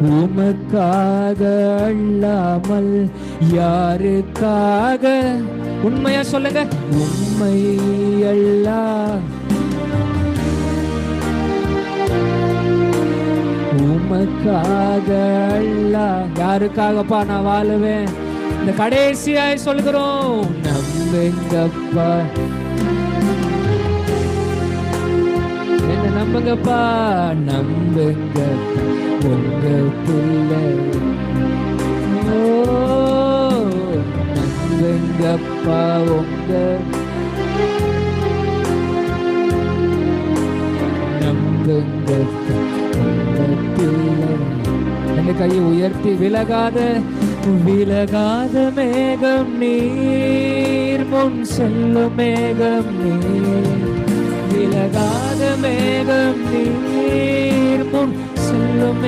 உமக்காக அல்லாமல் யாருக்காக? உண்மையா சொல்லுங்க. உண்மை அல்லா உமக்காக அல்லா. யாருக்காகப்பா நான் வாழுவேன்? இந்த கடைசியாய் சொல்கிறோம், நம்புங்கப்பா, என்ன நம்புங்கப்பா, நம்புங்க உங்க பிள்ளை. ஓ நம்புங்கப்பா உங்க நம்புங்க உங்க பிள்ளை. என் கையை உயர்த்தி விலகாத மேகம் நீர், முன் செல்லும் மேகம் நீர். விலகாத மேகம் நீர், முன் செல்லும்